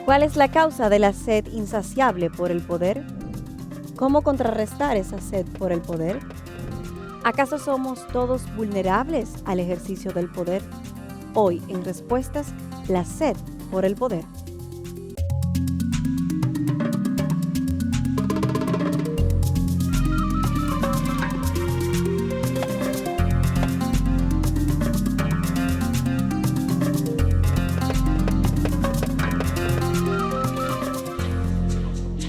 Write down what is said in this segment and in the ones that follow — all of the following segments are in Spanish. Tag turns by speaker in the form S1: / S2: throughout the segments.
S1: ¿Cuál es la causa de la sed insaciable por el poder? ¿Cómo contrarrestar esa sed por el poder? ¿Acaso somos todos vulnerables al ejercicio del poder? Hoy, en Respuestas, la sed por el poder.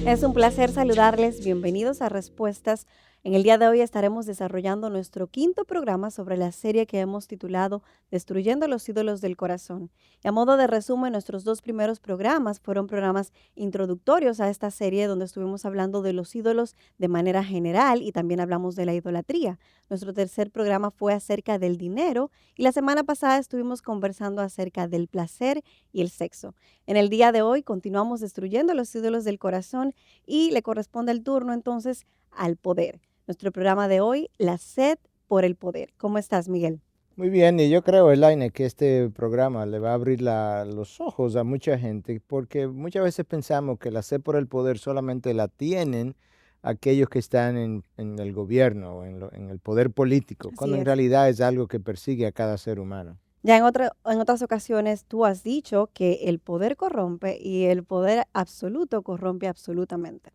S1: Es un placer saludarles. Bienvenidos a Respuestas. En el día de hoy estaremos desarrollando nuestro quinto programa sobre la serie que hemos titulado Destruyendo los ídolos del corazón. Y a modo de resumen, nuestros dos primeros programas fueron programas introductorios a esta serie donde estuvimos hablando de los ídolos de manera general y también hablamos de la idolatría. Nuestro tercer programa fue acerca del dinero y la semana pasada estuvimos conversando acerca del placer y el sexo. En el día de hoy continuamos destruyendo los ídolos del corazón y le corresponde el turno entonces al poder. Nuestro programa de hoy, la sed por el poder. ¿Cómo estás, Miguel?
S2: Muy bien, y yo creo, Elaine, que este programa le va a abrir los ojos a mucha gente, porque muchas veces pensamos que la sed por el poder solamente la tienen aquellos que están en el gobierno o en el poder político,
S1: Así
S2: cuando en
S1: es.
S2: realidad es algo que persigue a cada ser humano.
S1: Ya en otras ocasiones tú has dicho que el poder corrompe y el poder absoluto corrompe absolutamente.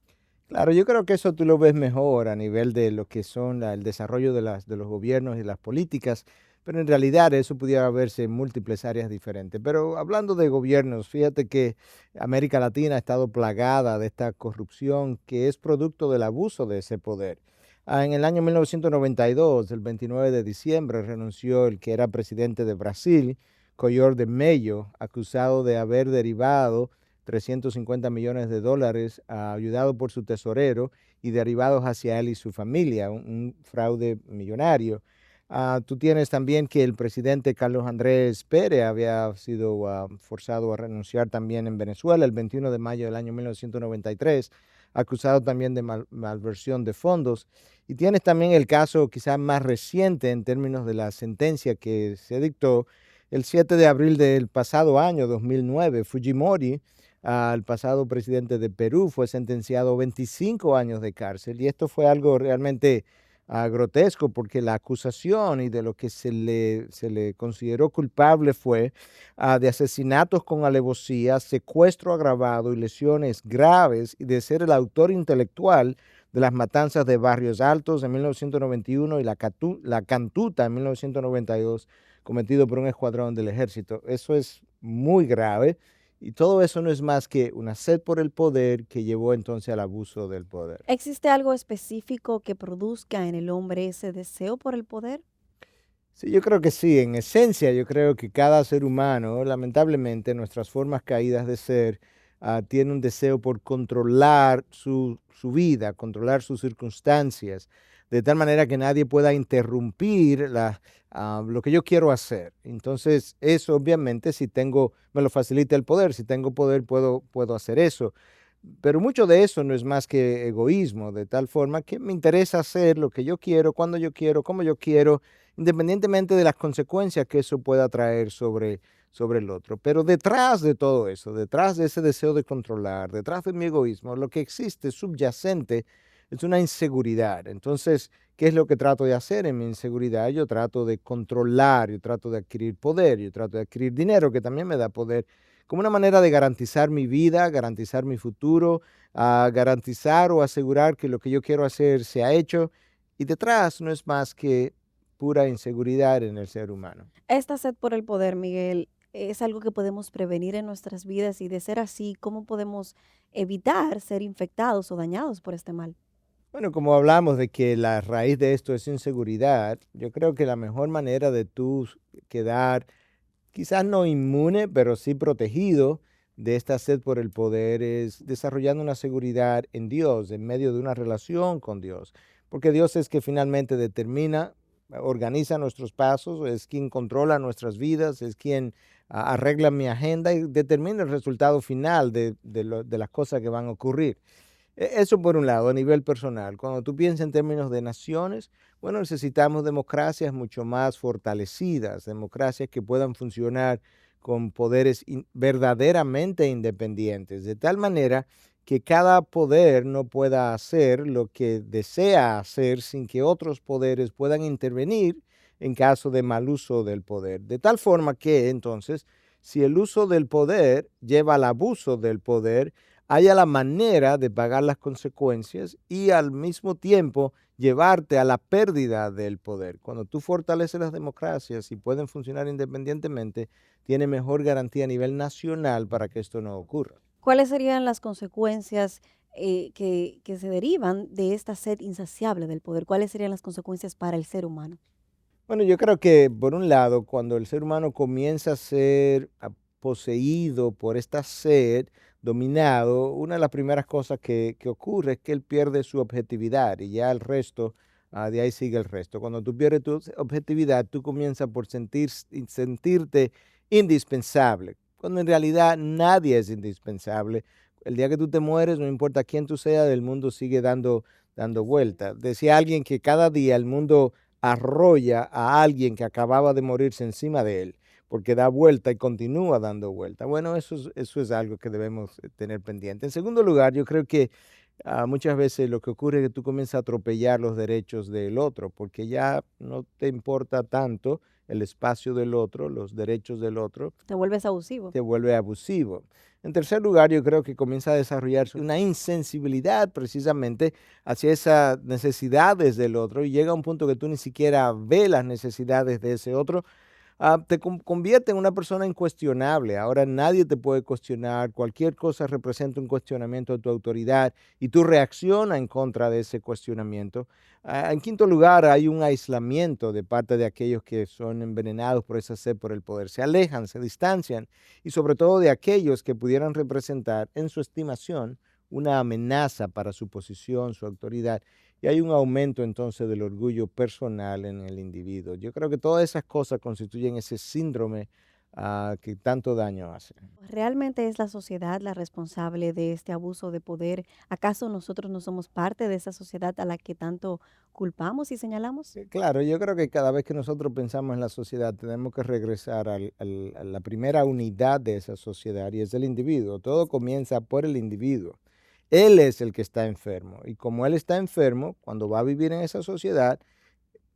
S2: Claro, yo creo que eso tú lo ves mejor a nivel de lo que son el desarrollo de los gobiernos y las políticas, pero en realidad eso pudiera verse en múltiples áreas diferentes. Pero hablando de gobiernos, fíjate que América Latina ha estado plagada de esta corrupción que es producto del abuso de ese poder. En el año 1992, el 29 de diciembre, renunció el que era presidente de Brasil, Collor de Mello, acusado de haber derivado 350 millones de dólares, ayudado por su tesorero y derivados hacia él y su familia, un fraude millonario. Tú tienes también que el presidente Carlos Andrés Pérez había sido forzado a renunciar también en Venezuela el 21 de mayo del año 1993, acusado también de malversión de fondos. Y tienes también el caso quizás más reciente en términos de la sentencia que se dictó el 7 de abril del pasado año 2009. Fujimori, el pasado presidente de Perú, fue sentenciado a 25 años de cárcel, y esto fue algo realmente grotesco, porque la acusación y de lo que se le consideró culpable fue de asesinatos con alevosía, secuestro agravado y lesiones graves, y de ser el autor intelectual de las matanzas de Barrios Altos en 1991 y la Cantuta en 1992, cometido por un escuadrón del ejército. Eso es muy grave. Y todo eso no es más que una sed por el poder que llevó entonces al abuso del poder.
S1: ¿Existe algo específico que produzca en el hombre ese deseo por el poder?
S2: Sí, yo creo que sí. En esencia, yo creo que cada ser humano, lamentablemente, nuestras formas caídas de ser, tiene un deseo por controlar su vida, controlar sus circunstancias, de tal manera que nadie pueda interrumpir lo que yo quiero hacer. Entonces, eso obviamente, si tengo, me lo facilita el poder. Si tengo poder, puedo hacer eso. Pero mucho de eso no es más que egoísmo, de tal forma que me interesa hacer lo que yo quiero, cuando yo quiero, como yo quiero, independientemente de las consecuencias que eso pueda traer sobre el otro. Pero detrás de todo eso, detrás de ese deseo de controlar, detrás de mi egoísmo, lo que existe subyacente es una inseguridad. Entonces, ¿qué es lo que trato de hacer en mi inseguridad? Yo trato de controlar, yo trato de adquirir poder, yo trato de adquirir dinero, que también me da poder, como una manera de garantizar mi vida, garantizar mi futuro, garantizar o asegurar que lo que yo quiero hacer se ha hecho. Y detrás no es más que pura inseguridad en el ser humano.
S1: Esta sed por el poder, Miguel, es algo que podemos prevenir en nuestras vidas y de ser así, ¿cómo podemos evitar ser infectados o dañados por este mal?
S2: Bueno, como hablamos de que la raíz de esto es inseguridad, yo creo que la mejor manera de tú quedar, quizás no inmune, pero sí protegido de esta sed por el poder, es desarrollando una seguridad en Dios, en medio de una relación con Dios. Porque Dios es que finalmente determina, organiza nuestros pasos, es quien controla nuestras vidas, es quien arregla mi agenda y determina el resultado final de las cosas que van a ocurrir. Eso por un lado, a nivel personal. Cuando tú piensas en términos de naciones, bueno, necesitamos democracias mucho más fortalecidas, democracias que puedan funcionar con poderes verdaderamente independientes, de tal manera que cada poder no pueda hacer lo que desea hacer sin que otros poderes puedan intervenir en caso de mal uso del poder. De tal forma que entonces, si el uso del poder lleva al abuso del poder, haya la manera de pagar las consecuencias y al mismo tiempo llevarte a la pérdida del poder. Cuando tú fortaleces las democracias y pueden funcionar independientemente, tiene mejor garantía a nivel nacional para que esto no ocurra.
S1: ¿Cuáles serían las consecuencias que se derivan de esta sed insaciable del poder? ¿Cuáles serían las consecuencias para el ser humano?
S2: Bueno, yo creo que por un lado, cuando el ser humano comienza a ser poseído por esta sed, dominado, una de las primeras cosas que ocurre es que él pierde su objetividad y ya el resto, de ahí sigue el resto. Cuando tú pierdes tu objetividad, tú comienzas por sentirte indispensable, cuando en realidad nadie es indispensable. El día que tú te mueres, no importa quién tú seas, el mundo sigue dando vueltas. Decía alguien que cada día el mundo arrolla a alguien que acababa de morirse encima de él, porque da vuelta y continúa dando vuelta. Bueno, eso es algo que debemos tener pendiente. En segundo lugar, yo creo que muchas veces lo que ocurre es que tú comienzas a atropellar los derechos del otro, porque ya no te importa tanto el espacio del otro, los derechos del otro,
S1: Te vuelves abusivo.
S2: te vuelve abusivo. En tercer lugar, yo creo que comienza a desarrollarse una insensibilidad precisamente hacia esas necesidades del otro y llega a un punto que tú ni siquiera ves las necesidades de ese otro. Te convierte en una persona incuestionable. Ahora nadie te puede cuestionar, cualquier cosa representa un cuestionamiento de tu autoridad y tú reaccionas en contra de ese cuestionamiento. En quinto lugar, hay un aislamiento de parte de aquellos que son envenenados por esa sed por el poder. Se alejan, se distancian y sobre todo de aquellos que pudieran representar en su estimación una amenaza para su posición, su autoridad. Y hay un aumento entonces del orgullo personal en el individuo. Yo creo que todas esas cosas constituyen ese síndrome que tanto daño hace.
S1: ¿Realmente es la sociedad la responsable de este abuso de poder? ¿Acaso nosotros no somos parte de esa sociedad a la que tanto culpamos y señalamos?
S2: Claro, yo creo que cada vez que nosotros pensamos en la sociedad tenemos que regresar a la primera unidad de esa sociedad y es el individuo. Todo comienza por el individuo. Él es el que está enfermo y como él está enfermo, cuando va a vivir en esa sociedad,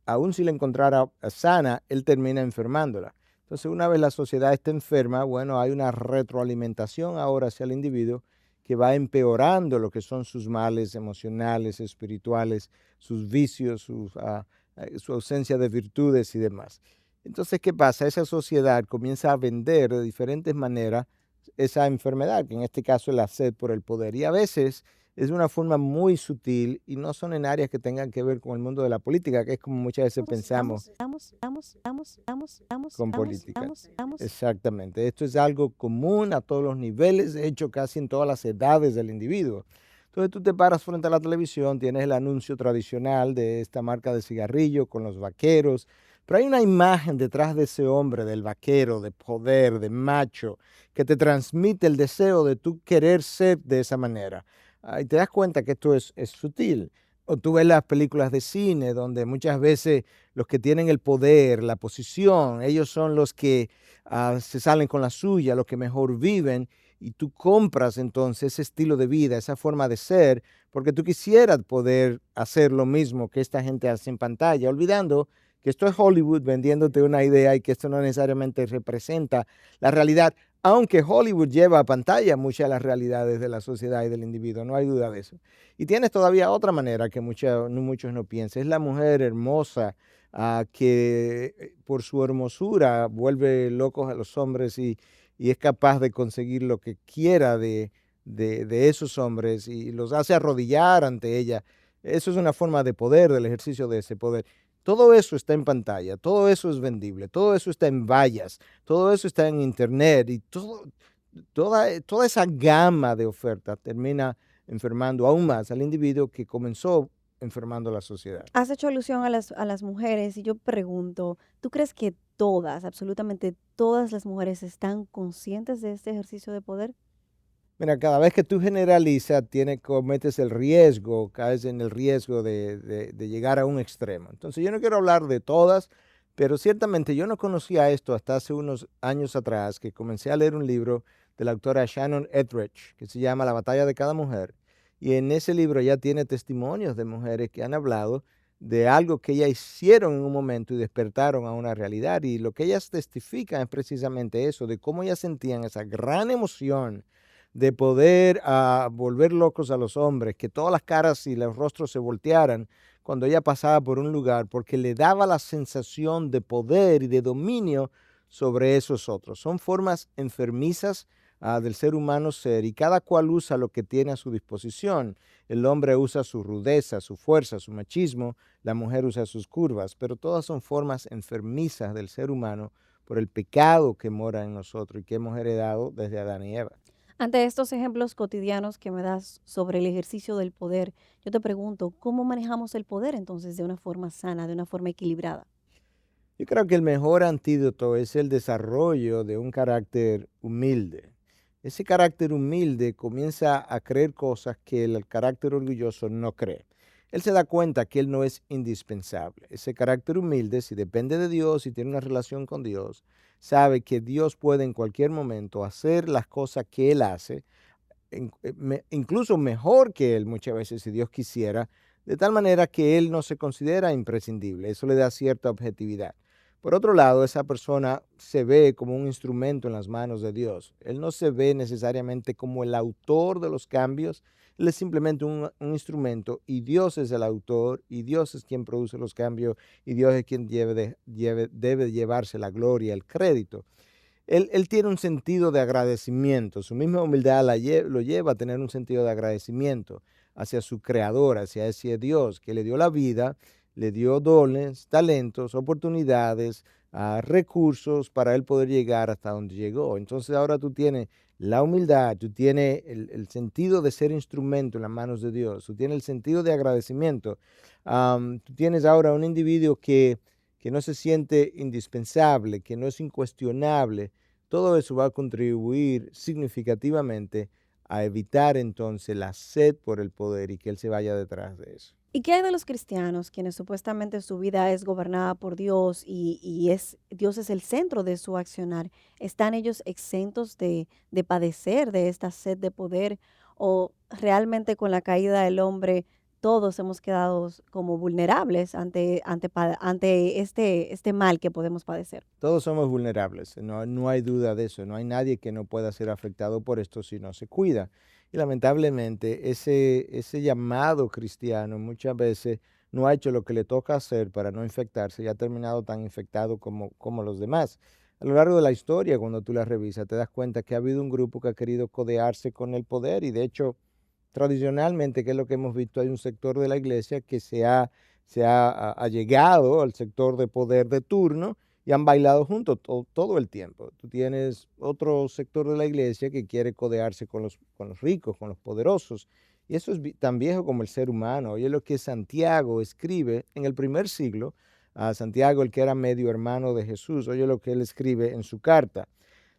S2: aun si la encontrara sana, él termina enfermándola. Entonces, una vez la sociedad está enferma, bueno, hay una retroalimentación ahora hacia el individuo que va empeorando lo que son sus males emocionales, espirituales, sus vicios, su ausencia de virtudes y demás. Entonces, ¿qué pasa? Esa sociedad comienza a vender de diferentes maneras esa enfermedad, que en este caso es la sed por el poder. Y a veces es de una forma muy sutil y no son en áreas que tengan que ver con el mundo de la política, que es como muchas veces pensamos con política. Exactamente. Esto es algo común a todos los niveles, de hecho casi en todas las edades del individuo. Entonces tú te paras frente a la televisión, tienes el anuncio tradicional de esta marca de cigarrillo con los vaqueros, pero hay una imagen detrás de ese hombre, del vaquero, de poder, de macho, que te transmite el deseo de tú querer ser de esa manera. Y te das cuenta que esto es sutil. O tú ves las películas de cine donde muchas veces los que tienen el poder, la posición, ellos son los que se salen con la suya, los que mejor viven, y tú compras entonces ese estilo de vida, esa forma de ser, porque tú quisieras poder hacer lo mismo que esta gente hace en pantalla, olvidando que esto es Hollywood vendiéndote una idea y que esto no necesariamente representa la realidad, aunque Hollywood lleva a pantalla muchas de las realidades de la sociedad y del individuo, no hay duda de eso. Y tienes todavía otra manera que muchos no piensan, es la mujer hermosa que por su hermosura vuelve locos a los hombres y es capaz de conseguir lo que quiera de esos hombres y los hace arrodillar ante ella. Eso es una forma de poder, del ejercicio de ese poder. Todo eso está en pantalla, todo eso es vendible, todo eso está en vallas, todo eso está en internet y toda esa gama de ofertas termina enfermando aún más al individuo que comenzó enfermando a la sociedad.
S1: Has hecho alusión a las mujeres y yo pregunto, ¿tú crees que todas, absolutamente todas las mujeres están conscientes de este ejercicio de poder?
S2: Mira, cada vez que tú generalizas, cometes el riesgo, caes en el riesgo de llegar a un extremo. Entonces, yo no quiero hablar de todas, Pero ciertamente yo no conocía esto hasta hace unos años atrás, que comencé a leer un libro de la autora Shannon Edrich, que se llama La batalla de cada mujer. Y en ese libro ya tiene testimonios de mujeres que han hablado de algo que ellas hicieron en un momento y despertaron a una realidad. Y lo que ellas testifican es precisamente eso, de cómo ellas sentían esa gran emoción de poder volver locos a los hombres, que todas las caras y los rostros se voltearan cuando ella pasaba por un lugar, porque le daba la sensación de poder y de dominio sobre esos otros. Son formas enfermizas del ser humano ser, y cada cual usa lo que tiene a su disposición. El hombre usa su rudeza, su fuerza, su machismo, la mujer usa sus curvas, pero todas son formas enfermizas del ser humano por el pecado que mora en nosotros y que hemos heredado desde Adán y Eva.
S1: Ante estos ejemplos cotidianos que me das sobre el ejercicio del poder, yo te pregunto, ¿cómo manejamos el poder entonces de una forma sana, de una forma equilibrada?
S2: Yo creo que el mejor antídoto es el desarrollo de un carácter humilde. Ese carácter humilde comienza a creer cosas que el carácter orgulloso no cree. Él se da cuenta que él no es indispensable. Ese carácter humilde, si depende de Dios y tiene una relación con Dios, sabe que Dios puede en cualquier momento hacer las cosas que él hace, incluso mejor que él muchas veces si Dios quisiera, de tal manera que él no se considera imprescindible. Eso le da cierta objetividad. Por otro lado, esa persona se ve como un instrumento en las manos de Dios. Él no se ve necesariamente como el autor de los cambios, él es simplemente un instrumento, y Dios es el autor, y Dios es quien produce los cambios, y Dios es quien debe llevarse la gloria, el crédito. Él tiene un sentido de agradecimiento, su misma humildad lo lleva a tener un sentido de agradecimiento hacia su creador, hacia ese Dios que le dio la vida, le dio dones, talentos, oportunidades, recursos para él poder llegar hasta donde llegó. Entonces ahora tú tienes la humildad, tú tienes el sentido de ser instrumento en las manos de Dios, tú tienes el sentido de agradecimiento. Tú tienes ahora un individuo que no se siente indispensable, que no es incuestionable. Todo eso va a contribuir significativamente a evitar entonces la sed por el poder y que él se vaya detrás de eso.
S1: ¿Y qué hay de los cristianos, quienes supuestamente su vida es gobernada por Dios y Dios es el centro de su accionar? ¿Están ellos exentos de padecer de esta sed de poder? ¿O realmente con la caída del hombre todos hemos quedado como vulnerables ante este mal que podemos padecer?
S2: Todos somos vulnerables, no hay duda de eso, no hay nadie que no pueda ser afectado por esto si no se cuida. Y lamentablemente ese llamado cristiano muchas veces no ha hecho lo que le toca hacer para no infectarse y ha terminado tan infectado como los demás. A lo largo de la historia, cuando tú la revisas, te das cuenta que ha habido un grupo que ha querido codearse con el poder, y de hecho, tradicionalmente, que es lo que hemos visto, hay un sector de la iglesia que se ha allegado al sector de poder de turno y han bailado juntos todo el tiempo. Tú tienes otro sector de la iglesia que quiere codearse con los ricos, con los poderosos, y eso es tan viejo como el ser humano. Oye lo que Santiago escribe en el primer siglo, a Santiago, el que era medio hermano de Jesús. Oye lo que él escribe en su carta: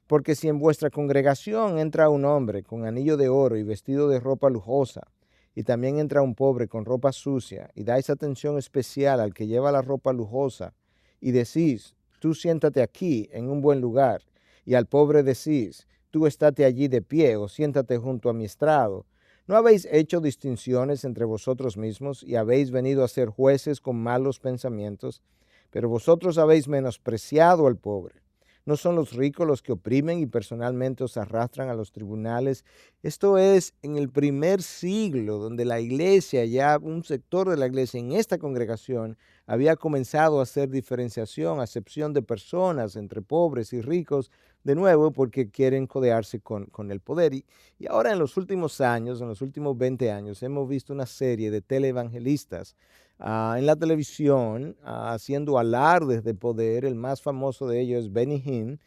S2: porque si en vuestra congregación entra un hombre con anillo de oro y vestido de ropa lujosa, y también entra un pobre con ropa sucia, y dais atención especial al que lleva la ropa lujosa, y decís, tú siéntate aquí en un buen lugar, y al pobre decís, tú estate allí de pie o siéntate junto a mi estrado, ¿no habéis hecho distinciones entre vosotros mismos y habéis venido a ser jueces con malos pensamientos? Pero vosotros habéis menospreciado al pobre. ¿No son los ricos los que oprimen y personalmente os arrastran a los tribunales? Esto es en el primer siglo, donde la iglesia, ya un sector de la iglesia en esta congregación, había comenzado a hacer diferenciación, acepción de personas entre pobres y ricos, de nuevo porque quieren codearse con el poder. Y ahora en los últimos años, en los últimos 20 años, hemos visto una serie de televangelistas en la televisión, haciendo alardes de poder. El más famoso de ellos es Benny Hinn.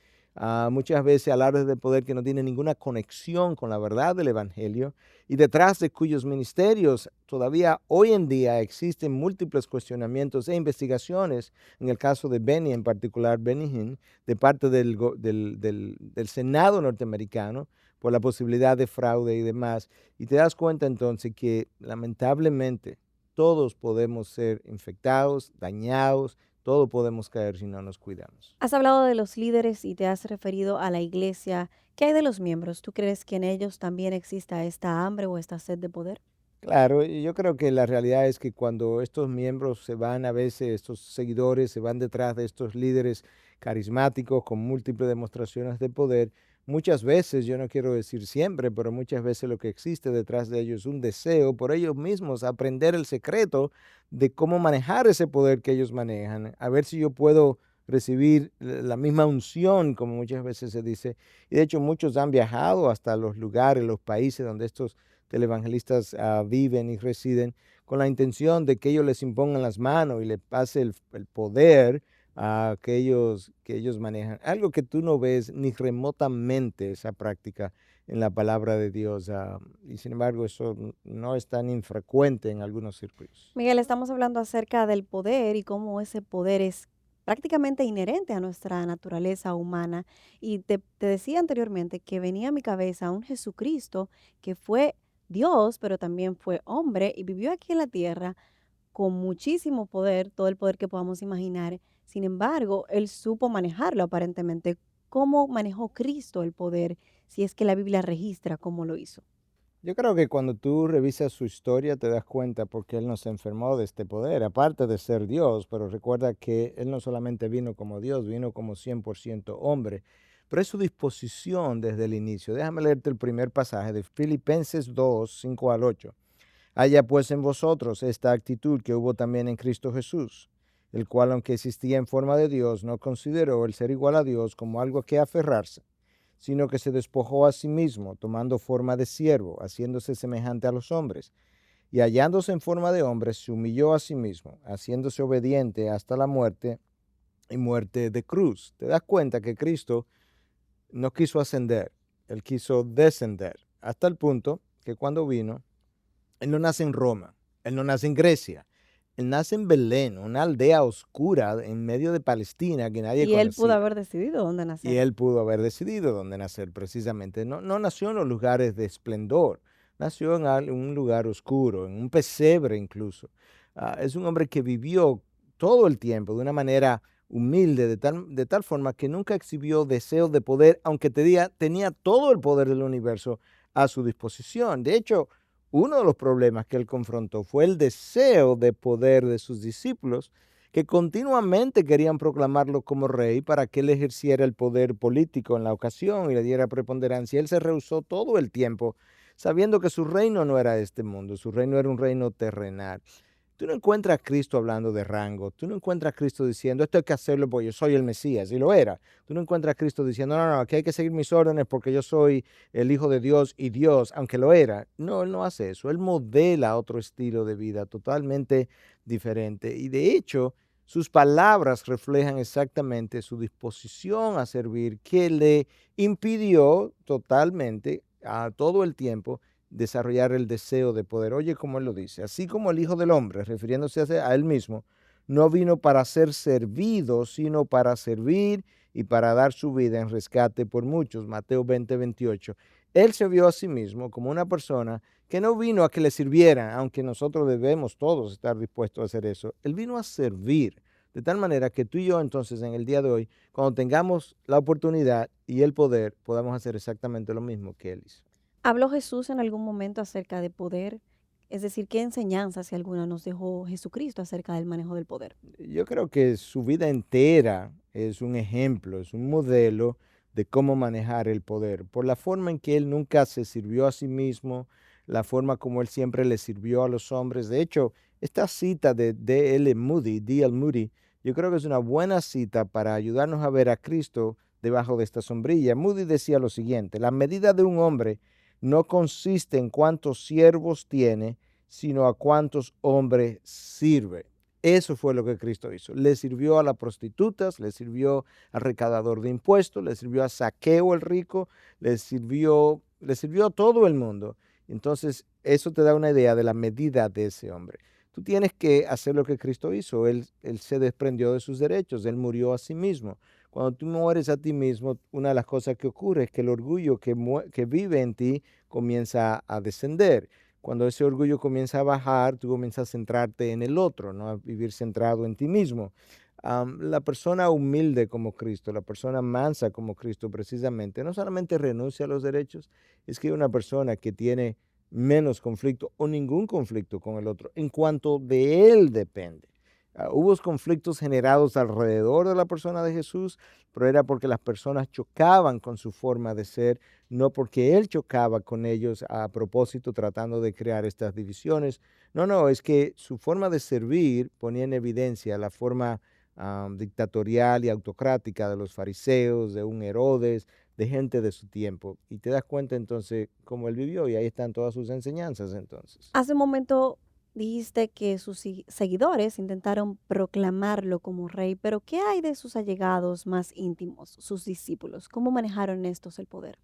S2: Muchas veces alardes de poder que no tienen ninguna conexión con la verdad del Evangelio, y detrás de cuyos ministerios todavía hoy en día existen múltiples cuestionamientos e investigaciones, en el caso de Benny en particular, Benny Hinn, de parte del Senado norteamericano, por la posibilidad de fraude y demás. Y te das cuenta entonces que lamentablemente todos podemos ser infectados, dañados, todo podemos caer si no nos cuidamos.
S1: Has hablado de los líderes y te has referido a la iglesia. ¿Qué hay de los miembros? ¿Tú crees que en ellos también exista esta hambre o esta sed de poder?
S2: Claro, y yo creo que la realidad es que cuando estos miembros se van, a veces estos seguidores se van detrás de estos líderes carismáticos con múltiples demostraciones de poder, muchas veces, yo no quiero decir siempre, pero muchas veces lo que existe detrás de ellos es un deseo por ellos mismos aprender el secreto de cómo manejar ese poder que ellos manejan, a ver si yo puedo recibir la misma unción, como muchas veces se dice. Y de hecho muchos han viajado hasta los lugares, los países donde estos televangelistas viven y residen, con la intención de que ellos les impongan las manos y les pase el poder que ellos manejan. Algo que tú no ves ni remotamente esa práctica en la palabra de Dios. Y sin embargo, eso no es tan infrecuente en algunos círculos.
S1: Miguel, estamos hablando acerca del poder y cómo ese poder es prácticamente inherente a nuestra naturaleza humana. Y te decía anteriormente que venía a mi cabeza un Jesucristo que fue Dios, pero también fue hombre y vivió aquí en la tierra con muchísimo poder, todo el poder que podamos imaginar. Sin embargo, él supo manejarlo aparentemente. ¿Cómo manejó Cristo el poder? Si es que la Biblia registra cómo lo hizo.
S2: Yo creo que cuando tú revisas su historia te das cuenta porque él no se enfermó de este poder, aparte de ser Dios, pero recuerda que él no solamente vino como Dios, vino como 100% hombre, pero es su disposición desde el inicio. Déjame leerte el primer pasaje de Filipenses 2, 5 al 8. Haya pues en vosotros esta actitud que hubo también en Cristo Jesús, el cual aunque existía en forma de Dios, no consideró el ser igual a Dios como algo que aferrarse, sino que se despojó a sí mismo, tomando forma de siervo, haciéndose semejante a los hombres, y hallándose en forma de hombre, se humilló a sí mismo, haciéndose obediente hasta la muerte y muerte de cruz. Te das cuenta que Cristo no quiso ascender, él quiso descender, hasta el punto que cuando vino, él no nace en Roma, él no nace en Grecia, él nace en Belén, una aldea oscura en medio de Palestina que nadie
S1: Y él pudo
S2: conocía.
S1: haber decidido dónde
S2: Y
S1: nacer.
S2: él pudo haber decidido dónde nacer precisamente. No nació en los lugares de esplendor, nació en un lugar oscuro, en un pesebre incluso. Es un hombre que vivió todo el tiempo de una manera humilde, de tal forma que nunca exhibió deseos de poder, aunque tenía todo el poder del universo a su disposición. De hecho, uno de los problemas que él confrontó fue el deseo de poder de sus discípulos, que continuamente querían proclamarlo como rey para que él ejerciera el poder político en la ocasión y le diera preponderancia. Él se rehusó todo el tiempo, sabiendo que su reino no era este mundo, su reino era un reino terrenal. Tú no encuentras a Cristo hablando de rango, tú no encuentras a Cristo diciendo, esto hay que hacerlo porque yo soy el Mesías, y lo era. Tú no encuentras a Cristo diciendo, no, aquí hay que seguir mis órdenes porque yo soy el Hijo de Dios y Dios, aunque lo era. No, él no hace eso, él modela otro estilo de vida totalmente diferente. Y de hecho, sus palabras reflejan exactamente su disposición a servir, que le impidió totalmente a todo el tiempo desarrollar el deseo de poder. Oye, como él lo dice, así como el Hijo del Hombre, refiriéndose a él mismo, no vino para ser servido, sino para servir y para dar su vida en rescate por muchos. Mateo 20, 28. Él se vio a sí mismo como una persona que no vino a que le sirvieran, aunque nosotros debemos todos estar dispuestos a hacer eso. Él vino a servir, de tal manera que tú y yo entonces en el día de hoy, cuando tengamos la oportunidad y el poder, podamos hacer exactamente lo mismo que él hizo.
S1: ¿Habló Jesús en algún momento acerca de poder? Es decir, ¿qué enseñanza, si alguna, nos dejó Jesucristo acerca del manejo del poder?
S2: Yo creo que su vida entera es un ejemplo, es un modelo de cómo manejar el poder, por la forma en que él nunca se sirvió a sí mismo, la forma como él siempre le sirvió a los hombres. De hecho, esta cita de D.L. Moody, yo creo que es una buena cita para ayudarnos a ver a Cristo debajo de esta sombrilla. Moody decía lo siguiente: la medida de un hombre no consiste en cuántos siervos tiene, sino a cuántos hombres sirve. Eso fue lo que Cristo hizo. Le sirvió a las prostitutas, le sirvió al recaudador de impuestos, le sirvió a Zaqueo el rico, le sirvió a todo el mundo. Entonces, eso te da una idea de la medida de ese hombre. Tú tienes que hacer lo que Cristo hizo. Él se desprendió de sus derechos, él murió a sí mismo. Cuando tú mueres a ti mismo, una de las cosas que ocurre es que el orgullo que vive en ti comienza a descender. Cuando ese orgullo comienza a bajar, tú comienzas a centrarte en el otro, ¿no? A vivir centrado en ti mismo. La persona humilde como Cristo, la persona mansa como Cristo precisamente, no solamente renuncia a los derechos, es que una persona que tiene menos conflicto o ningún conflicto con el otro, en cuanto de él depende. Hubo conflictos generados alrededor de la persona de Jesús, pero era porque las personas chocaban con su forma de ser, no porque él chocaba con ellos a propósito tratando de crear estas divisiones. No, no, es que su forma de servir ponía en evidencia la forma dictatorial y autocrática de los fariseos, de un Herodes, de gente de su tiempo. Y te das cuenta entonces cómo él vivió y ahí están todas sus enseñanzas entonces.
S1: Hace un momento dijiste que sus seguidores intentaron proclamarlo como rey, pero ¿qué hay de sus allegados más íntimos, sus discípulos? ¿Cómo manejaron estos el poder?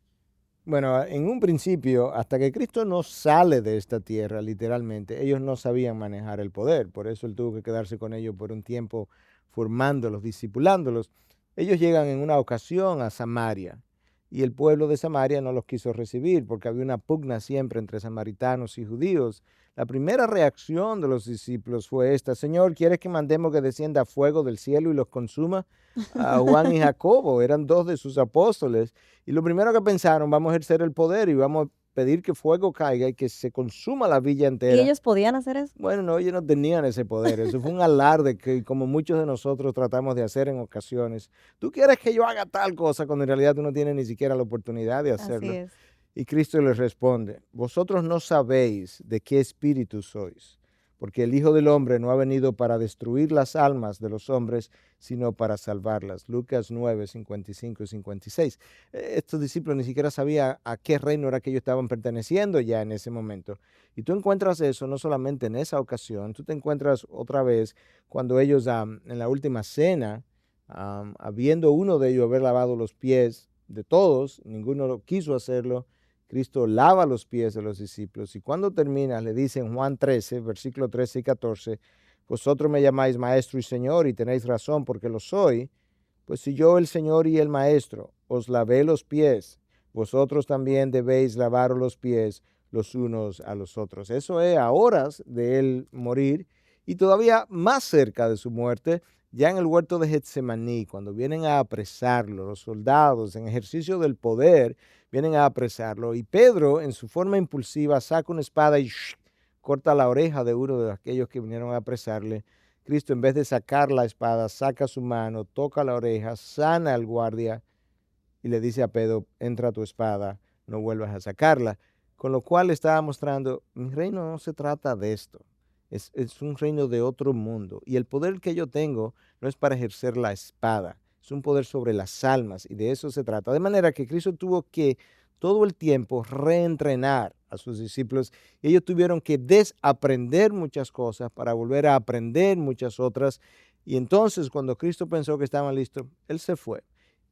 S2: Bueno, en un principio, hasta que Cristo no sale de esta tierra, literalmente, ellos no sabían manejar el poder. Por eso él tuvo que quedarse con ellos por un tiempo, formándolos, discipulándolos. Ellos llegan en una ocasión a Samaria y el pueblo de Samaria no los quiso recibir porque había una pugna siempre entre samaritanos y judíos. La primera reacción de los discípulos fue esta: Señor, ¿quieres que mandemos que descienda fuego del cielo y los consuma? A Juan y Jacobo eran dos de sus apóstoles y lo primero que pensaron: vamos a ejercer el poder y vamos a pedir que fuego caiga y que se consuma la villa
S1: ¿Y
S2: entera.
S1: ellos podían hacer eso?
S2: Bueno, no, ellos no tenían ese poder. Eso fue un alarde que, como muchos de nosotros tratamos de hacer en ocasiones. Tú quieres que yo haga tal cosa cuando en realidad tú no tienes ni siquiera la oportunidad de
S1: Así
S2: hacerlo.
S1: es.
S2: Y Cristo les responde: vosotros no sabéis de qué espíritu sois, porque el Hijo del Hombre no ha venido para destruir las almas de los hombres, sino para salvarlas. Lucas 9, 55 y 56. Estos discípulos ni siquiera sabían a qué reino era que ellos estaban perteneciendo ya en ese momento. Y tú encuentras eso no solamente en esa ocasión, tú te encuentras otra vez cuando ellos en la última cena, habiendo uno de ellos haber lavado los pies de todos, ninguno lo quiso hacerlo. Cristo lava los pies de los discípulos y cuando termina le dice en Juan 13, versículo 13 y 14, vosotros me llamáis maestro y señor y tenéis razón porque lo soy, pues si yo el Señor y el maestro os lavé los pies, vosotros también debéis lavaros los pies los unos a los otros. Eso es a horas de él morir y todavía más cerca de su muerte, ya en el huerto de Getsemaní, cuando vienen a apresarlo, los soldados en ejercicio del poder vienen a apresarlo y Pedro en su forma impulsiva saca una espada y corta la oreja de uno de aquellos que vinieron a apresarle. Cristo, en vez de sacar la espada, saca su mano, toca la oreja, sana al guardia y le dice a Pedro: entra tu espada, no vuelvas a sacarla. Con lo cual estaba mostrando: mi reino no se trata de esto. Es un reino de otro mundo. Y el poder que yo tengo no es para ejercer la espada, es un poder sobre las almas y de eso se trata. De manera que Cristo tuvo que todo el tiempo reentrenar a sus discípulos y ellos tuvieron que desaprender muchas cosas para volver a aprender muchas otras. Y entonces cuando Cristo pensó que estaban listos, Él se fue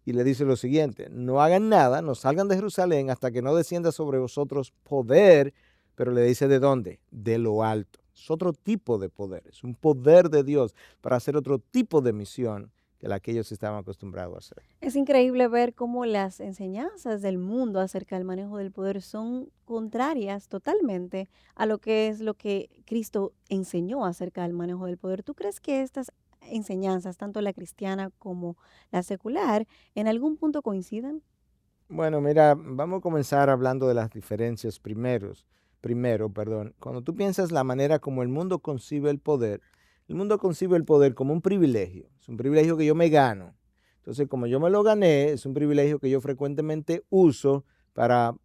S2: y le dice lo siguiente: no hagan nada, no salgan de Jerusalén hasta que no descienda sobre vosotros poder, pero le dice de dónde, de lo alto. Es otro tipo de poder, es un poder de Dios para hacer otro tipo de misión que la que ellos estaban acostumbrados a hacer.
S1: Es increíble ver cómo las enseñanzas del mundo acerca del manejo del poder son contrarias totalmente a lo que es lo que Cristo enseñó acerca del manejo del poder. ¿Tú crees que estas enseñanzas, tanto la cristiana como la secular, en algún punto coinciden?
S2: Bueno, mira, vamos a comenzar hablando de las diferencias primero, perdón. Cuando tú piensas la manera como el mundo concibe el poder como un privilegio. Es un privilegio que yo me gano. Entonces, como yo me lo gané, es un privilegio que yo frecuentemente uso para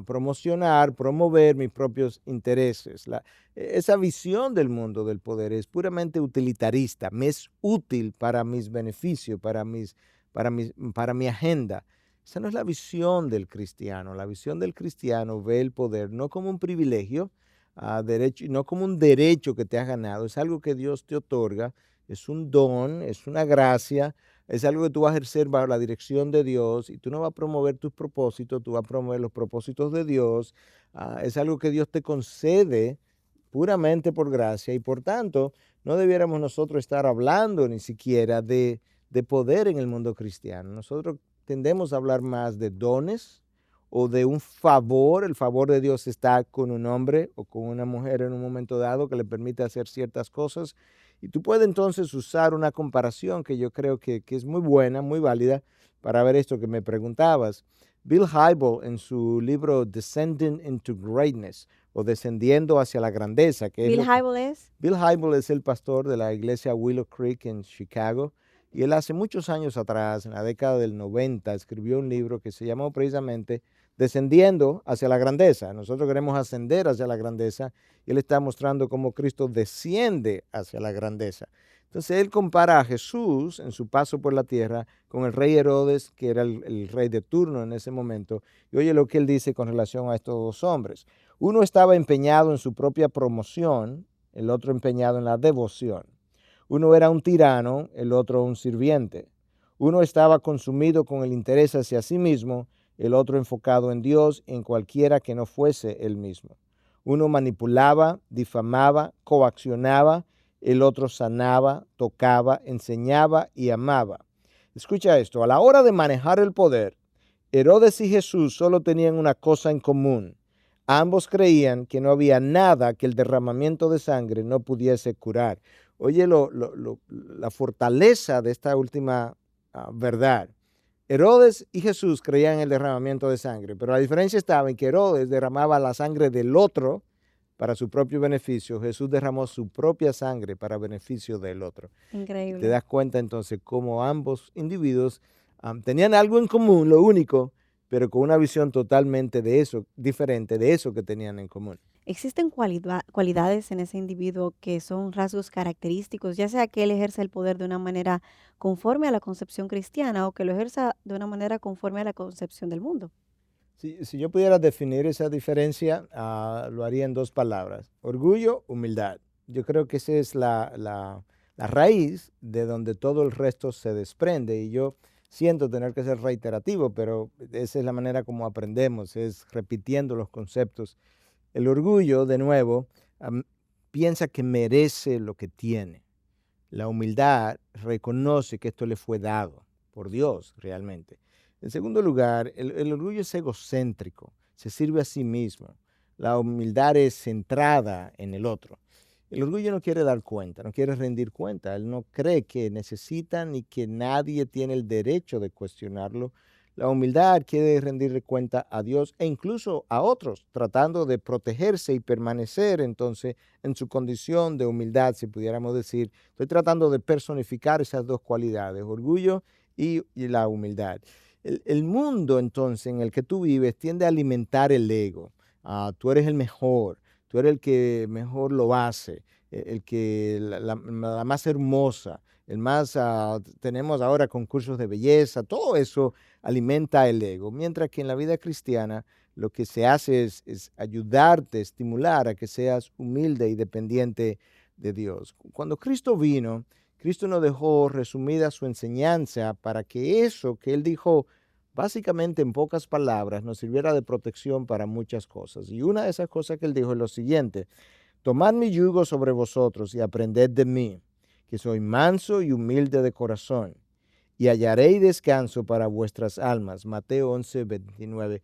S2: promocionar, promover mis propios intereses. Esa visión del mundo del poder es puramente utilitarista. Me es útil para mis beneficios, para mi agenda. Esa no es la visión del cristiano. La visión del cristiano ve el poder no como un privilegio, derecho, no como un derecho que te has ganado. Es algo que Dios te otorga, es un don, es una gracia, es algo que tú vas a ejercer bajo la dirección de Dios y tú no vas a promover tus propósitos, tú vas a promover los propósitos de Dios. Es algo que Dios te concede puramente por gracia y por tanto no debiéramos nosotros estar hablando ni siquiera de poder en el mundo cristiano. Nosotros tendemos a hablar más de dones o de un favor. El favor de Dios está con un hombre o con una mujer en un momento dado que le permite hacer ciertas cosas. Y tú puedes entonces usar una comparación que yo creo que es muy buena, muy válida, para ver esto que me preguntabas. Bill Hybel, en su libro Descending into Greatness, o Descendiendo hacia la Grandeza, que es
S1: Bill
S2: lo que...
S1: Hybel es.
S2: Bill Hybel es el pastor de la iglesia Willow Creek en Chicago, y él hace muchos años atrás, en la década del 90, escribió un libro que se llamó precisamente Descendiendo hacia la Grandeza. Nosotros queremos ascender hacia la grandeza, y él está mostrando cómo Cristo desciende hacia la grandeza. Entonces él compara a Jesús en su paso por la tierra con el rey Herodes, que era el rey de turno en ese momento. Y oye lo que él dice con relación a estos dos hombres. Uno estaba empeñado en su propia promoción, el otro empeñado en la devoción. Uno era un tirano, el otro un sirviente. Uno estaba consumido con el interés hacia sí mismo, el otro enfocado en Dios y en cualquiera que no fuese él mismo. Uno manipulaba, difamaba, coaccionaba, el otro sanaba, tocaba, enseñaba y amaba. Escucha esto, a la hora de manejar el poder, Herodes y Jesús solo tenían una cosa en común. Ambos creían que no había nada que el derramamiento de sangre no pudiese curar. Oye, la fortaleza de esta última verdad. Herodes y Jesús creían en el derramamiento de sangre, pero la diferencia estaba en que Herodes derramaba la sangre del otro para su propio beneficio. Jesús derramó su propia sangre para beneficio del otro. Y te
S1: Increíble.
S2: das cuenta entonces cómo ambos individuos tenían algo en común, lo único, pero con una visión totalmente de eso, diferente de eso que tenían en común.
S1: ¿Existen cualidades en ese individuo que son rasgos característicos, ya sea que él ejerza el poder de una manera conforme a la concepción cristiana o que lo ejerza de una manera conforme a la concepción del mundo?
S2: Si yo pudiera definir esa diferencia, lo haría en dos palabras: orgullo, humildad. Yo creo que esa es la raíz de donde todo el resto se desprende. Y yo siento tener que ser reiterativo, pero esa es la manera como aprendemos, es repitiendo los conceptos. El orgullo, de nuevo, piensa que merece lo que tiene. La humildad reconoce que esto le fue dado por Dios realmente. En segundo lugar, el orgullo es egocéntrico, se sirve a sí mismo. La humildad es centrada en el otro. El orgullo no quiere dar cuenta, no quiere rendir cuenta. Él no cree que necesita ni que nadie tiene el derecho de cuestionarlo. La humildad quiere rendirle cuenta a Dios e incluso a otros, tratando de protegerse y permanecer entonces en su condición de humildad, si pudiéramos decir. Estoy tratando de personificar esas dos cualidades, orgullo y la humildad. El mundo entonces en el que tú vives tiende a alimentar el ego. Tú eres el mejor, tú eres el que mejor lo hace, el que la más hermosa, el más, tenemos ahora concursos de belleza, todo eso alimenta el ego. Mientras que en la vida cristiana lo que se hace es ayudarte, estimular a que seas humilde y dependiente de Dios. Cuando Cristo vino, Cristo nos dejó resumida su enseñanza para que eso que Él dijo, básicamente en pocas palabras, nos sirviera de protección para muchas cosas. Y una de esas cosas que Él dijo es lo siguiente: tomad mi yugo sobre vosotros y aprended de mí, que soy manso y humilde de corazón, y hallaréis descanso para vuestras almas. Mateo 11:29.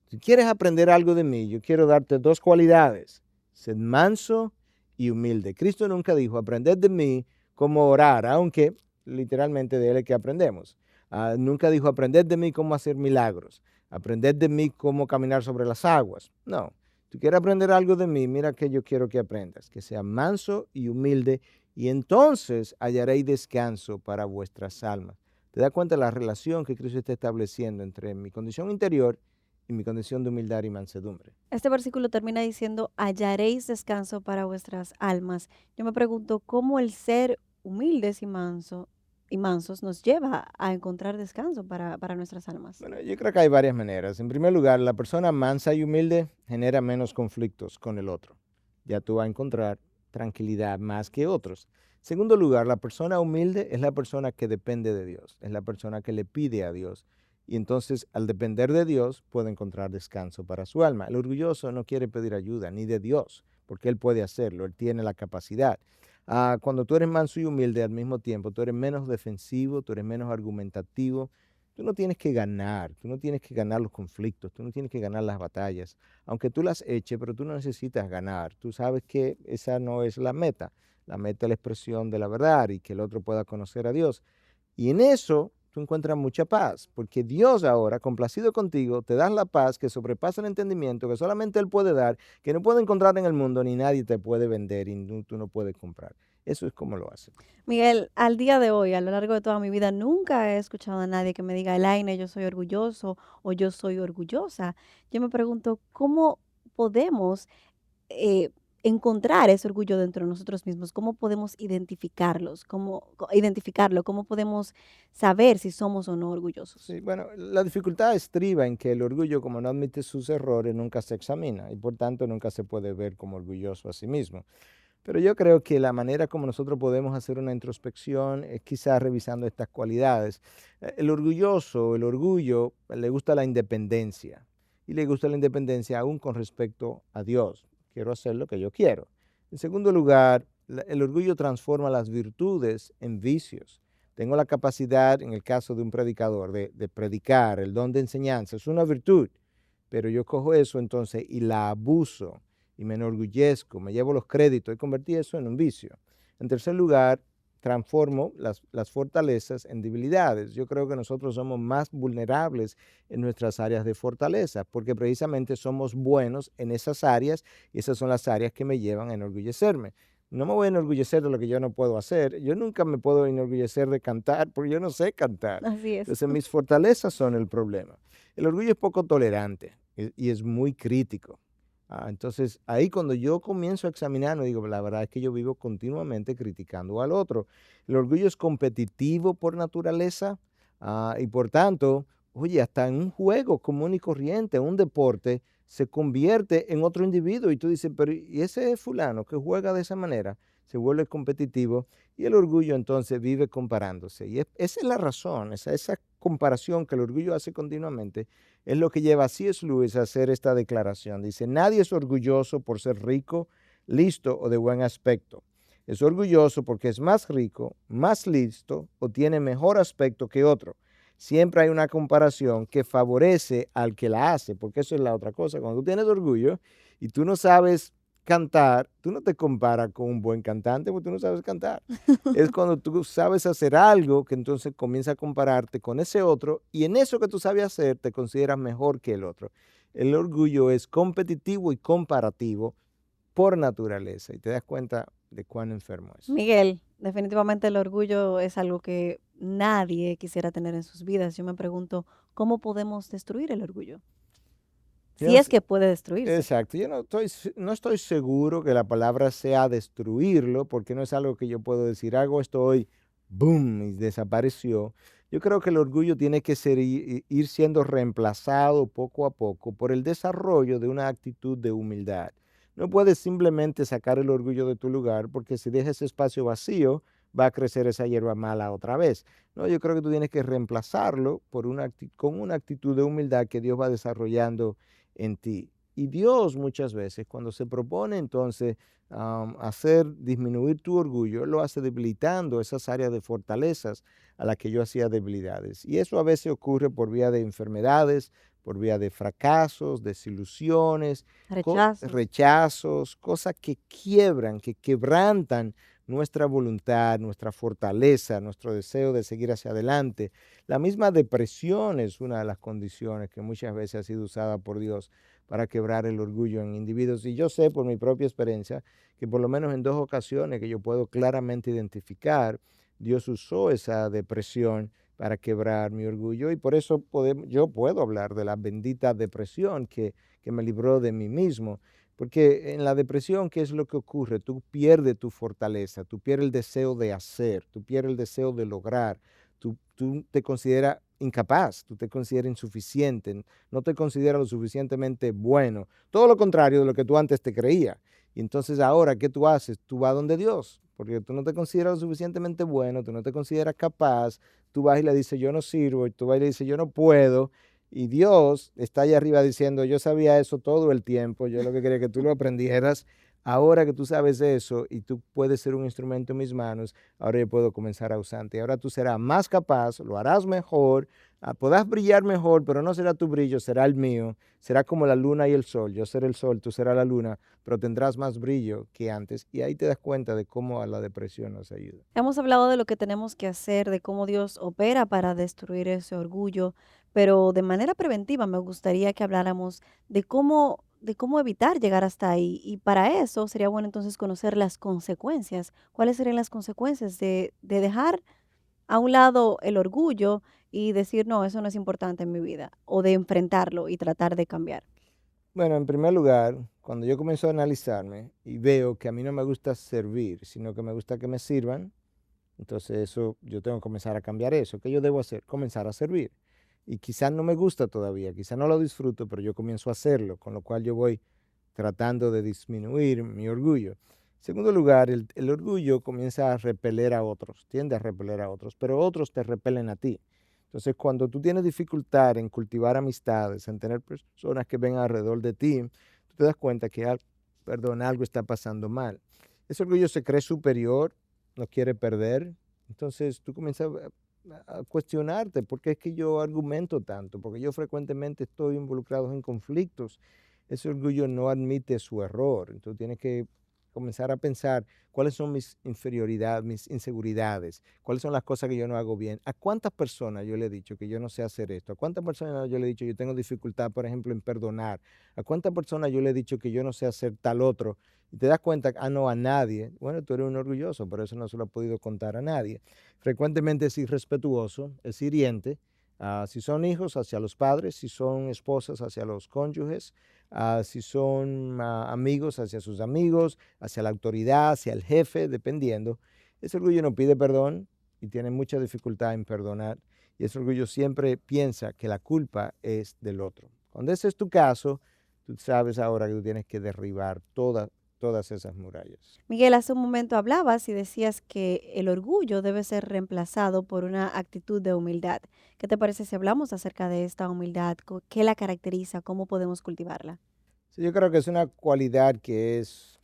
S2: Si quieres aprender algo de mí, yo quiero darte dos cualidades: sed manso y humilde. Cristo nunca dijo, aprended de mí cómo orar, aunque literalmente de él es que aprendemos. Nunca dijo, aprended de mí cómo hacer milagros, aprended de mí cómo caminar sobre las aguas. No, tú quieres aprender algo de mí, mira que yo quiero que aprendas, que sea manso y humilde, y entonces hallaréis descanso para vuestras almas. ¿Te das cuenta de la relación que Cristo está estableciendo entre mi condición interior y mi condición de humildad y mansedumbre?
S1: Este versículo termina diciendo, hallaréis descanso para vuestras almas. Yo me pregunto cómo el ser humildes y mansos nos lleva a encontrar descanso para nuestras almas.
S2: Bueno, yo creo que hay varias maneras. En primer lugar, la persona mansa y humilde genera menos conflictos con el otro. Ya tú vas a encontrar tranquilidad más que otros. En segundo lugar, la persona humilde es la persona que depende de Dios, es la persona que le pide a Dios. Y entonces, al depender de Dios, puede encontrar descanso para su alma. El orgulloso no quiere pedir ayuda ni de Dios, porque él puede hacerlo, él tiene la capacidad. Cuando tú eres manso y humilde al mismo tiempo, tú eres menos defensivo, tú eres menos argumentativo. Tú no tienes que ganar, tú no tienes que ganar los conflictos, tú no tienes que ganar las batallas, aunque tú las eches, pero tú no necesitas ganar. Tú sabes que esa no es la meta. la meta es la expresión de la verdad y que el otro pueda conocer a Dios. Y en eso tú encuentras mucha paz, porque Dios ahora, complacido contigo, te da la paz que sobrepasa el entendimiento, que solamente Él puede dar, que no puede encontrar en el mundo, ni nadie te puede vender y tú no puedes comprar. Eso es como lo hace.
S1: Miguel, al día de hoy, a lo largo de toda mi vida, nunca he escuchado a nadie que me diga, Elaine, yo soy orgulloso o yo soy orgullosa. Yo me pregunto, ¿cómo podemos eh, encontrar ese orgullo dentro de nosotros mismos? ¿Cómo podemos identificarlo? ¿Cómo podemos saber si somos o no orgullosos?
S2: Sí, bueno, la dificultad estriba en que el orgullo, como no admite sus errores, nunca se examina y por tanto nunca se puede ver como orgulloso a sí mismo. Pero yo creo que la manera como nosotros podemos hacer una introspección es quizás revisando estas cualidades. El orgulloso, el orgullo, le gusta la independencia y le gusta la independencia aún con respecto a Dios. Quiero hacer lo que yo quiero. En segundo lugar, el orgullo transforma las virtudes en vicios. Tengo la capacidad, en el caso de un predicador, de predicar, el don de enseñanza, es una virtud, pero yo cojo eso entonces y la abuso y me enorgullezco, me llevo los créditos y convertí eso en un vicio. En tercer lugar, transformo las fortalezas en debilidades. Yo creo que nosotros somos más vulnerables en nuestras áreas de fortaleza, porque precisamente somos buenos en esas áreas y esas son las áreas que me llevan a enorgullecerme. No me voy a enorgullecer de lo que yo no puedo hacer. Yo nunca me puedo enorgullecer de cantar porque yo no sé cantar.
S1: Así es.
S2: Entonces mis fortalezas son el problema. El orgullo es poco tolerante y es muy crítico. Entonces, ahí cuando yo comienzo a examinarme, digo, la verdad es que yo vivo continuamente criticando al otro. El orgullo es competitivo por naturaleza y por tanto, oye, hasta en un juego común y corriente, un deporte, se convierte en otro individuo y tú dices, pero ¿y ese fulano que juega de esa manera? Se vuelve competitivo y el orgullo entonces vive comparándose. Y esa es la razón, esa comparación que el orgullo hace continuamente es lo que lleva a C.S. Lewis a hacer esta declaración. Dice, nadie es orgulloso por ser rico, listo o de buen aspecto. Es orgulloso porque es más rico, más listo o tiene mejor aspecto que otro. Siempre hay una comparación que favorece al que la hace, porque eso es la otra cosa. Cuando tú tienes orgullo y tú no sabes cantar, tú no te comparas con un buen cantante porque tú no sabes cantar. Es cuando tú sabes hacer algo que entonces comienza a compararte con ese otro y en eso que tú sabes hacer te consideras mejor que el otro. El orgullo es competitivo y comparativo por naturaleza y te das cuenta de cuán enfermo es.
S1: Miguel, definitivamente el orgullo es algo que nadie quisiera tener en sus vidas. Yo me pregunto, ¿cómo podemos destruir el orgullo?
S2: Yo
S1: Si
S2: no
S1: es
S2: sé-
S1: que puede destruirse.
S2: Exacto, yo no estoy seguro que la palabra sea destruirlo, porque no es algo que yo puedo decir, hago esto hoy, boom, y desapareció. Yo creo que el orgullo tiene que ser, ir siendo reemplazado poco a poco por el desarrollo de una actitud de humildad. No puedes simplemente sacar el orgullo de tu lugar, porque si dejas ese espacio vacío, va a crecer esa hierba mala otra vez. No, yo creo que tú tienes que reemplazarlo por con una actitud de humildad que Dios va desarrollando en ti. Y Dios muchas veces cuando se propone entonces hacer disminuir tu orgullo, lo hace debilitando esas áreas de fortalezas a las que yo hacía debilidades. Y eso a veces ocurre por vía de enfermedades, por vía de fracasos, desilusiones,
S1: Rechazos.
S2: rechazos, cosas que quiebran, que quebrantan nuestra voluntad, nuestra fortaleza, nuestro deseo de seguir hacia adelante. La misma depresión es una de las condiciones que muchas veces ha sido usada por Dios para quebrar el orgullo en individuos. Y yo sé por mi propia experiencia que por lo menos en dos ocasiones que yo puedo claramente identificar, Dios usó esa depresión para quebrar mi orgullo y por eso yo puedo hablar de la bendita depresión que me libró de mí mismo. Porque en la depresión, ¿qué es lo que ocurre? Tú pierdes tu fortaleza, tú pierdes el deseo de hacer, tú pierdes el deseo de lograr, tú te consideras incapaz, tú te consideras insuficiente, no te consideras lo suficientemente bueno. Todo lo contrario de lo que tú antes te creías. Y entonces ahora, ¿qué tú haces? Tú vas donde Dios, porque tú no te consideras lo suficientemente bueno, tú no te consideras capaz, tú vas y le dices, yo no sirvo, y tú vas y le dices, yo no puedo. Y Dios está allá arriba diciendo, yo sabía eso todo el tiempo, yo lo que quería que tú lo aprendieras. Ahora que tú sabes eso y tú puedes ser un instrumento en mis manos, ahora yo puedo comenzar a usarte. Y ahora tú serás más capaz, lo harás mejor, Podrás brillar mejor, pero no será tu brillo, será el mío. Será como la luna y el sol. Yo seré el sol, tú serás la luna, pero tendrás más brillo que antes. Y ahí te das cuenta de cómo a la depresión nos ayuda.
S1: Hemos hablado de lo que tenemos que hacer, de cómo Dios opera para destruir ese orgullo, pero de manera preventiva me gustaría que habláramos de cómo evitar llegar hasta ahí. Y para eso sería bueno entonces conocer las consecuencias. ¿Cuáles serían las consecuencias de dejar a un lado el orgullo y decir, no, eso no es importante en mi vida? O de enfrentarlo y tratar de cambiar.
S2: Bueno, en primer lugar, cuando yo comienzo a analizarme y veo que a mí no me gusta servir, sino que me gusta que me sirvan, entonces eso yo tengo que comenzar a cambiar eso. ¿Qué yo debo hacer? Comenzar a servir. Y quizás no me gusta todavía, quizás no lo disfruto, pero yo comienzo a hacerlo, con lo cual yo voy tratando de disminuir mi orgullo. En segundo lugar, el orgullo comienza a repeler a otros, tiende a repeler a otros, pero otros te repelen a ti. Entonces, cuando tú tienes dificultad en cultivar amistades, en tener personas que ven alrededor de ti, tú te das cuenta que algo está pasando mal. Ese orgullo se cree superior, no quiere perder. Entonces, tú comienzas a cuestionarte, ¿por qué es que yo argumento tanto? Porque yo frecuentemente estoy involucrado en conflictos. Ese orgullo no admite su error. Entonces, tienes que comenzar a pensar cuáles son mis inferioridades, mis inseguridades, cuáles son las cosas que yo no hago bien. ¿A cuántas personas yo le he dicho que yo no sé hacer esto? ¿A cuántas personas yo le he dicho que yo tengo dificultad, por ejemplo, en perdonar? ¿A cuántas personas yo le he dicho que yo no sé hacer tal otro? Y te das cuenta, no, a nadie. Bueno, tú eres un orgulloso, pero eso no se lo ha podido contar a nadie. Frecuentemente es irrespetuoso, es hiriente. Si son hijos, hacia los padres; si son esposas, hacia los cónyuges; si son amigos, hacia sus amigos; hacia la autoridad, hacia el jefe, dependiendo. Ese orgullo no pide perdón y tiene mucha dificultad en perdonar. Y ese orgullo siempre piensa que la culpa es del otro. Cuando ese es tu caso, tú sabes ahora que tú tienes que derribar todas esas murallas.
S1: Miguel, hace un momento hablabas y decías que el orgullo debe ser reemplazado por una actitud de humildad. ¿Qué te parece si hablamos acerca de esta humildad? ¿Qué la caracteriza? ¿Cómo podemos cultivarla?
S2: Sí, yo creo que es una cualidad que es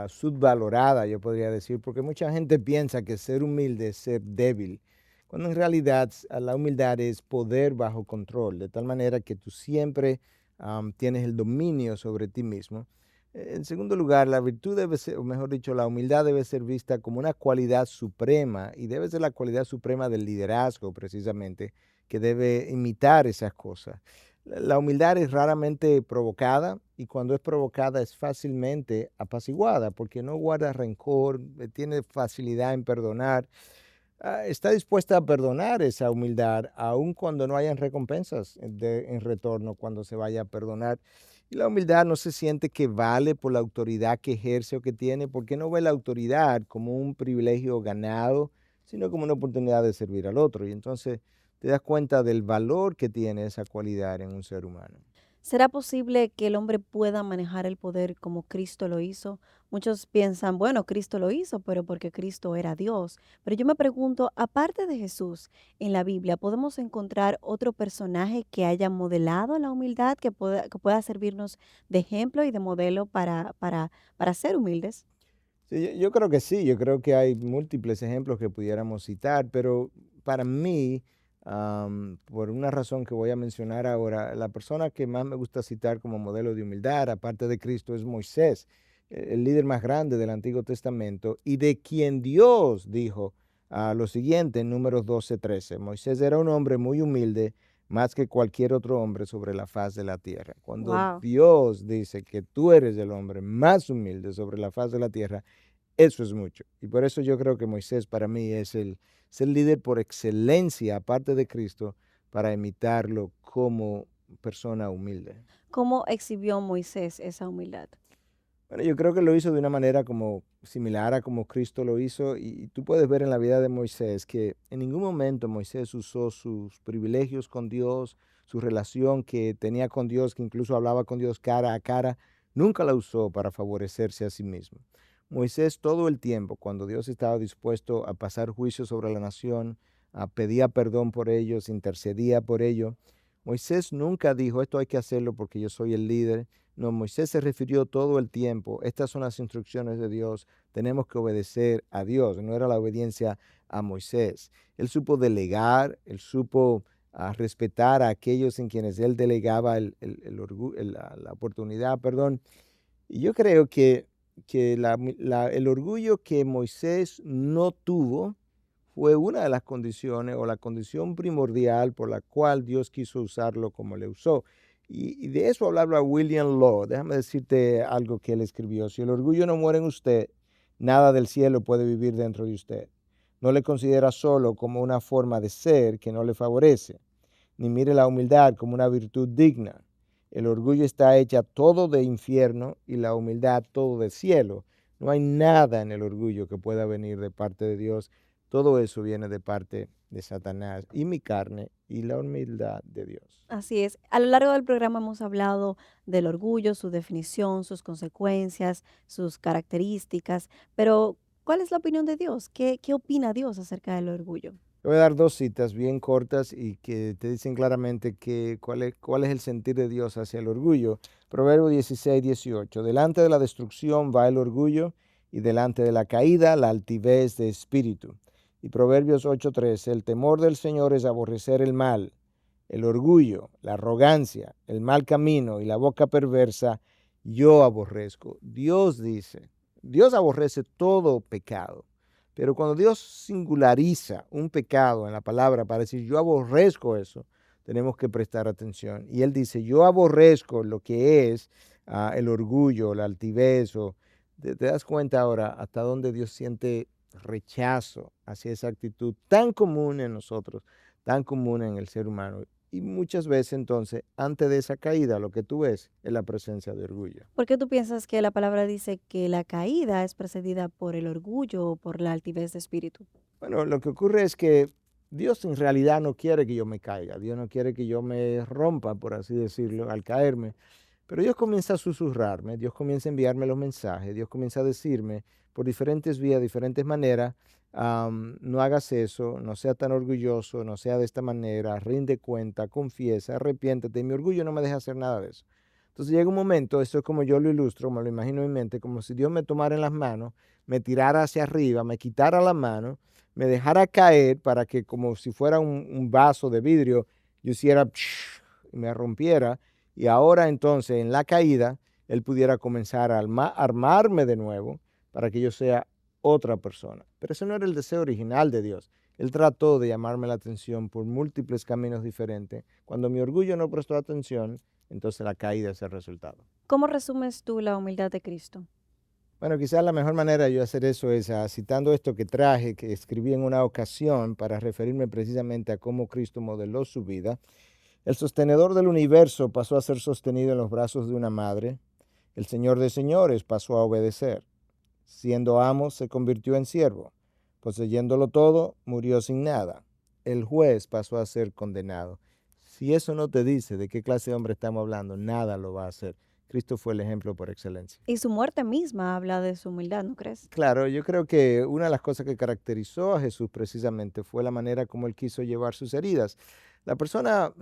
S2: subvalorada, yo podría decir, porque mucha gente piensa que ser humilde es ser débil, cuando en realidad la humildad es poder bajo control, de tal manera que tú siempre tienes el dominio sobre ti mismo. En segundo lugar, la virtud debe ser, o mejor dicho, la humildad debe ser vista como una cualidad suprema, y debe ser la cualidad suprema del liderazgo, precisamente, que debe imitar esas cosas. La humildad es raramente provocada, y cuando es provocada es fácilmente apaciguada porque no guarda rencor, tiene facilidad en perdonar. Está dispuesta a perdonar esa humildad, aun cuando no hayan recompensas en retorno cuando se vaya a perdonar. Y la humildad no se siente que vale por la autoridad que ejerce o que tiene, porque no ve la autoridad como un privilegio ganado, sino como una oportunidad de servir al otro. Y entonces te das cuenta del valor que tiene esa cualidad en un ser humano.
S1: ¿Será posible que el hombre pueda manejar el poder como Cristo lo hizo? Muchos piensan, bueno, Cristo lo hizo, pero porque Cristo era Dios. Pero yo me pregunto, aparte de Jesús, en la Biblia, ¿podemos encontrar otro personaje que haya modelado la humildad, que pueda servirnos de ejemplo y de modelo para ser humildes?
S2: Sí, yo creo que sí, yo creo que hay múltiples ejemplos que pudiéramos citar, pero para mí, por una razón que voy a mencionar ahora, la persona que más me gusta citar como modelo de humildad, aparte de Cristo, es Moisés, el líder más grande del Antiguo Testamento, y de quien Dios dijo lo siguiente en Números 12:13: Moisés era un hombre muy humilde, más que cualquier otro hombre sobre la faz de la tierra. Cuando
S1: Wow.
S2: Dios dice que tú eres el hombre más humilde sobre la faz de la tierra, eso es mucho. Y por eso yo creo que Moisés para mí es el líder por excelencia, aparte de Cristo, para imitarlo como persona humilde.
S1: ¿Cómo exhibió Moisés esa humildad?
S2: Bueno, yo creo que lo hizo de una manera como similar a como Cristo lo hizo, y tú puedes ver en la vida de Moisés que en ningún momento Moisés usó sus privilegios con Dios, su relación que tenía con Dios, que incluso hablaba con Dios cara a cara, nunca la usó para favorecerse a sí mismo. Moisés todo el tiempo, cuando Dios estaba dispuesto a pasar juicio sobre la nación, pedía perdón por ellos, intercedía por ello. Moisés nunca dijo, esto hay que hacerlo porque yo soy el líder. No, Moisés se refirió todo el tiempo, estas son las instrucciones de Dios, tenemos que obedecer a Dios. No era la obediencia a Moisés. Él supo delegar, él supo a respetar a aquellos en quienes él delegaba la oportunidad, perdón. Y yo creo que el orgullo que Moisés no tuvo fue una de las condiciones o la condición primordial por la cual Dios quiso usarlo como le usó. Y de eso hablaba William Law. Déjame decirte algo que él escribió. Si el orgullo no muere en usted, nada del cielo puede vivir dentro de usted. No le considera solo como una forma de ser que no le favorece, ni mire la humildad como una virtud digna. El orgullo está hecha todo de infierno y la humildad todo de cielo. No hay nada en el orgullo que pueda venir de parte de Dios. Todo eso viene de parte de Satanás y mi carne y la humildad de Dios.
S1: Así es. A lo largo del programa hemos hablado del orgullo, su definición, sus consecuencias, sus características, pero ¿cuál es la opinión de Dios? ¿Qué opina Dios acerca del orgullo?
S2: Te voy a dar dos citas bien cortas y que te dicen claramente cuál es el sentir de Dios hacia el orgullo. Proverbio 16:18. Delante de la destrucción va el orgullo y delante de la caída la altivez de espíritu. Y Proverbios 8:13. El temor del Señor es aborrecer el mal, el orgullo, la arrogancia, el mal camino y la boca perversa, yo aborrezco. Dios dice, Dios aborrece todo pecado. Pero cuando Dios singulariza un pecado en la palabra para decir yo aborrezco eso, tenemos que prestar atención. Y Él dice, yo aborrezco lo que es el orgullo, la altivez. ¿Te das cuenta ahora hasta dónde Dios siente rechazo hacia esa actitud tan común en nosotros, tan común en el ser humano? Y muchas veces entonces, antes de esa caída, lo que tú ves es la presencia de orgullo.
S1: ¿Por qué tú piensas que la palabra dice que la caída es precedida por el orgullo o por la altivez de espíritu?
S2: Bueno, lo que ocurre es que Dios en realidad no quiere que yo me caiga, Dios no quiere que yo me rompa, por así decirlo, al caerme, pero Dios comienza a susurrarme, Dios comienza a enviarme los mensajes, Dios comienza a decirme por diferentes vías, diferentes maneras, no hagas eso, no sea tan orgulloso, no sea de esta manera, rinde cuenta, confiesa, arrepiéntete, y mi orgullo no me deja hacer nada de eso. Entonces llega un momento, esto es como yo lo ilustro, me lo imagino en mi mente, como si Dios me tomara en las manos, me tirara hacia arriba, me quitara la mano, me dejara caer para que como si fuera un vaso de vidrio, yo hiciera y me rompiera. Y ahora entonces en la caída, Él pudiera comenzar a armarme de nuevo para que yo sea otra persona. Pero ese no era el deseo original de Dios. Él trató de llamarme la atención por múltiples caminos diferentes. Cuando mi orgullo no prestó atención, entonces la caída es el resultado.
S1: ¿Cómo resumes tú la humildad de Cristo?
S2: Bueno, quizás la mejor manera de yo hacer eso es citando esto que traje, que escribí en una ocasión para referirme precisamente a cómo Cristo modeló su vida. El sostenedor del universo pasó a ser sostenido en los brazos de una madre. El Señor de señores pasó a obedecer. Siendo amo, se convirtió en siervo. Poseyéndolo todo, murió sin nada. El juez pasó a ser condenado. Si eso no te dice de qué clase de hombre estamos hablando, nada lo va a hacer. Cristo fue el ejemplo por excelencia.
S1: Y su muerte misma habla de su humildad, ¿no crees?
S2: Claro, yo creo que una de las cosas que caracterizó a Jesús precisamente fue la manera como él quiso llevar sus heridas. La persona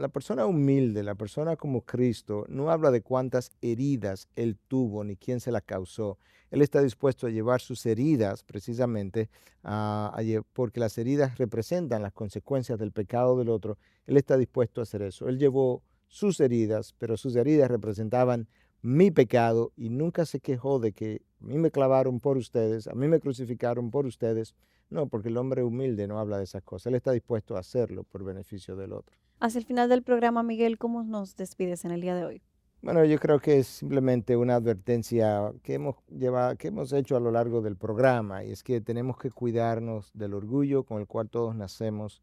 S2: humilde, la persona como Cristo, no habla de cuántas heridas él tuvo ni quién se las causó. Él está dispuesto a llevar sus heridas precisamente porque las heridas representan las consecuencias del pecado del otro. Él está dispuesto a hacer eso. Él llevó sus heridas, pero sus heridas representaban mi pecado y nunca se quejó de que a mí me clavaron por ustedes, a mí me crucificaron por ustedes. No, porque el hombre humilde no habla de esas cosas. Él está dispuesto a hacerlo por beneficio del otro.
S1: Hacia el final del programa, Miguel, ¿cómo nos despides en el día de hoy?
S2: Bueno, yo creo que es simplemente una advertencia que hemos hecho a lo largo del programa, y es que tenemos que cuidarnos del orgullo con el cual todos nacemos,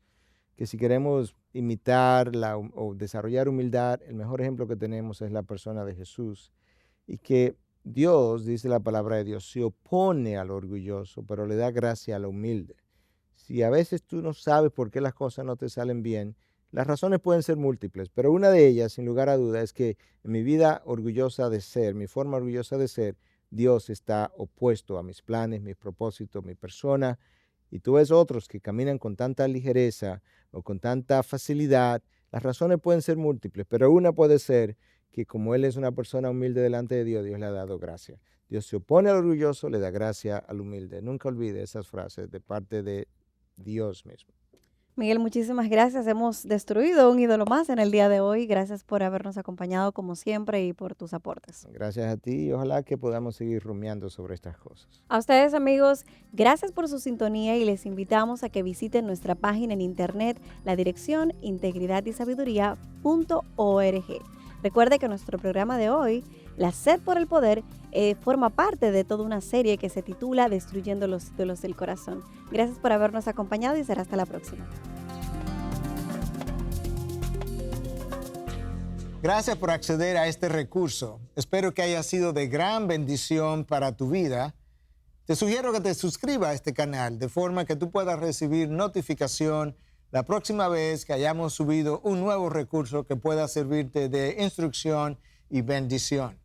S2: que si queremos imitar o desarrollar humildad, el mejor ejemplo que tenemos es la persona de Jesús, y que Dios, dice la palabra de Dios, se opone al orgulloso, pero le da gracia al humilde. Si a veces tú no sabes por qué las cosas no te salen bien, las razones pueden ser múltiples, pero una de ellas, sin lugar a duda, es que en mi vida orgullosa de ser, mi forma orgullosa de ser, Dios está opuesto a mis planes, mis propósitos, mi persona. Y tú ves otros que caminan con tanta ligereza o con tanta facilidad. Las razones pueden ser múltiples, pero una puede ser que como él es una persona humilde delante de Dios, Dios le ha dado gracia. Dios se opone al orgulloso, le da gracia al humilde. Nunca olvide esas frases de parte de Dios mismo.
S1: Miguel, muchísimas gracias. Hemos destruido un ídolo más en el día de hoy. Gracias por habernos acompañado como siempre y por tus aportes.
S2: Gracias a ti y ojalá que podamos seguir rumiando sobre estas cosas.
S1: A ustedes, amigos, gracias por su sintonía y les invitamos a que visiten nuestra página en internet, la dirección integridadysabiduría.org. Recuerde que nuestro programa de hoy, La Sed por el Poder, forma parte de toda una serie que se titula Destruyendo los ídolos del corazón. Gracias por habernos acompañado y será hasta la próxima.
S3: Gracias por acceder a este recurso. Espero que haya sido de gran bendición para tu vida. Te sugiero que te suscribas a este canal de forma que tú puedas recibir notificación la próxima vez que hayamos subido un nuevo recurso que pueda servirte de instrucción y bendición.